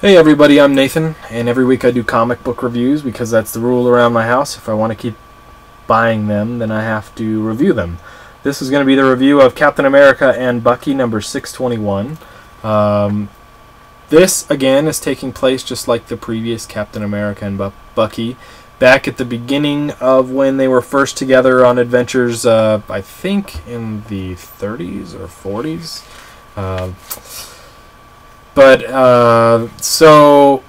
Hey everybody, I'm Nathan, and every week I do comic book reviews because that's the rule around my house. If I want to keep buying them, then I have to review them. This is going to be the review of Captain America and Bucky number 621. This, again, is taking place just like the previous Captain America and Bucky, back at the beginning of when they were first together on adventures, I think in the 30s or 40s. So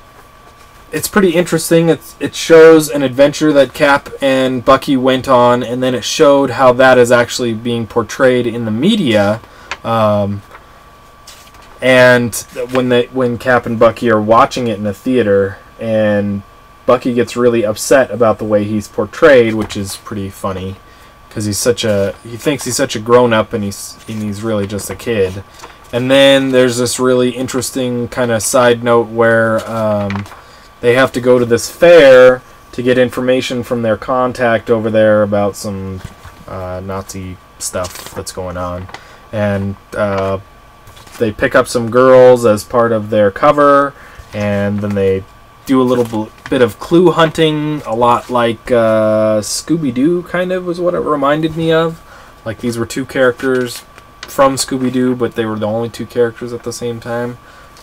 it's pretty interesting. It shows an adventure that Cap and Bucky went on, and then it showed how that is actually being portrayed in the media. And when Cap and Bucky are watching it in the theater, and Bucky gets really upset about the way he's portrayed, which is pretty funny because he thinks he's such a grown-up, and he's really just a kid. And then there's this really interesting kind of side note where they have to go to this fair to get information from their contact over there about some Nazi stuff that's going on. And they pick up some girls as part of their cover, and then they do a little bit of clue hunting, a lot like Scooby-Doo kind of was what it reminded me of. Like these were two characters from Scooby-Doo, but they were the only two characters at the same time.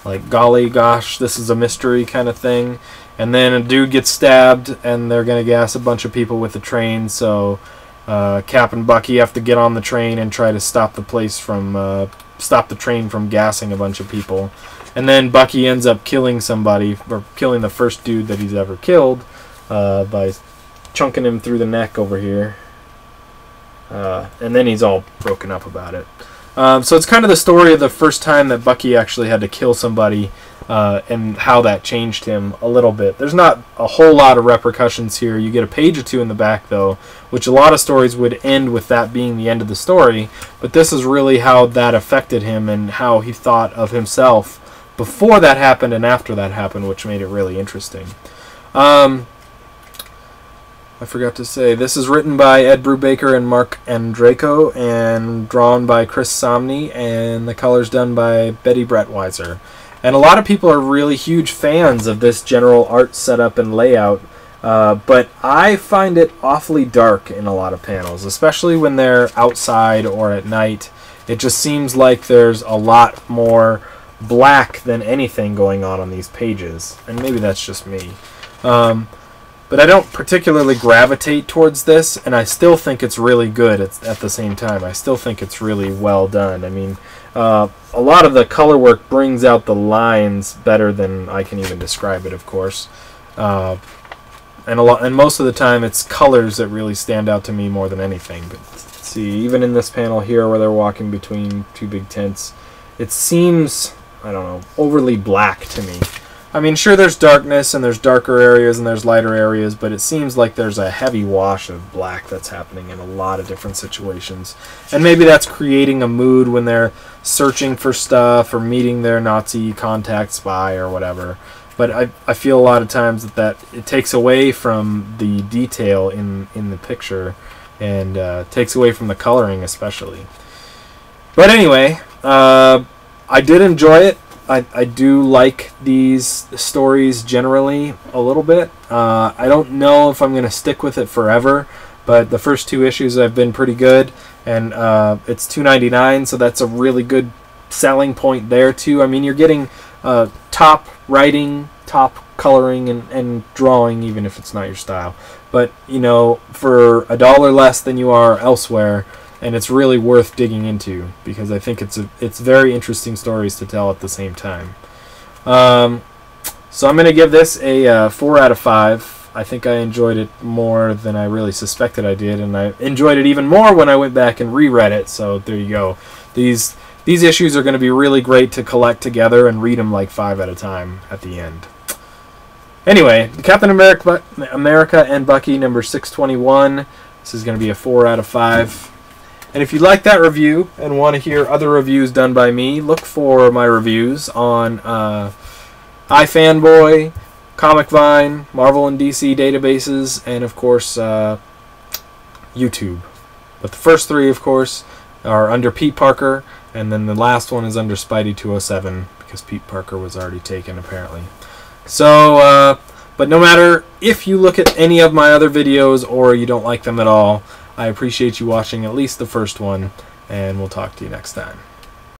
Like, golly gosh, this is a mystery kind of thing. And then a dude gets stabbed, and they're going to gas a bunch of people with the train, so Cap and Bucky have to get on the train and try to stop the train from gassing a bunch of people. And then Bucky ends up killing somebody, or killing the first dude that he's ever killed, by chunking him through the neck over here. And then he's all broken up about it. So it's kind of the story of the first time that Bucky actually had to kill somebody, and how that changed him a little bit. There's not a whole lot of repercussions here. You get a page or two in the back, though, which a lot of stories would end with that being the end of the story. But this is really how that affected him and how he thought of himself before that happened and after that happened, which made it really interesting. I forgot to say, this is written by Ed Brubaker and Mark Andreyko, and drawn by Chris Samnee, and the colors done by Betty Brettweiser. And a lot of people are really huge fans of this general art setup and layout, but I find it awfully dark in a lot of panels, especially when they're outside or at night. It just seems like there's a lot more black than anything going on these pages, and maybe that's just me. But I don't particularly gravitate towards this, and I still think it's really good at the same time. I still think it's really well done. I mean, a lot of the color work brings out the lines better than I can even describe it, of course. And most of the time, it's colors that really stand out to me more than anything. But let's see, even in this panel here where they're walking between two big tents, it seems, I don't know, overly black to me. I mean, sure, there's darkness, and there's darker areas, and there's lighter areas, but it seems like there's a heavy wash of black that's happening in a lot of different situations. And maybe that's creating a mood when they're searching for stuff or meeting their Nazi contact spy or whatever. But I feel a lot of times that it takes away from the detail in the picture, and takes away from the coloring especially. But anyway, I did enjoy it. I do like these stories generally a little bit. I don't know if I'm going to stick with it forever, but the first two issues have been pretty good, and it's $2.99, so that's a really good selling point there too. I mean, you're getting top writing, top coloring, and drawing, even if it's not your style. But, you know, for $1 less than you are elsewhere, and it's really worth digging into because I think it's very interesting stories to tell at the same time. So I'm going to give this a 4 out of 5. I think I enjoyed it more than I really suspected I did, and I enjoyed it even more when I went back and reread it. So there you go. These issues are going to be really great to collect together and read them like 5 at a time at the end. Anyway, Captain America and Bucky number 621. This is going to be a 4 out of 5. And if you like that review and want to hear other reviews done by me, look for my reviews on iFanboy, Comic Vine, Marvel and DC databases, and of course YouTube. But the first three, of course, are under Peteparker, and then the last one is under Spidey 207, because Peteparker was already taken apparently. So, but no matter if you look at any of my other videos or you don't like them at all, I appreciate you watching at least the first one, and we'll talk to you next time.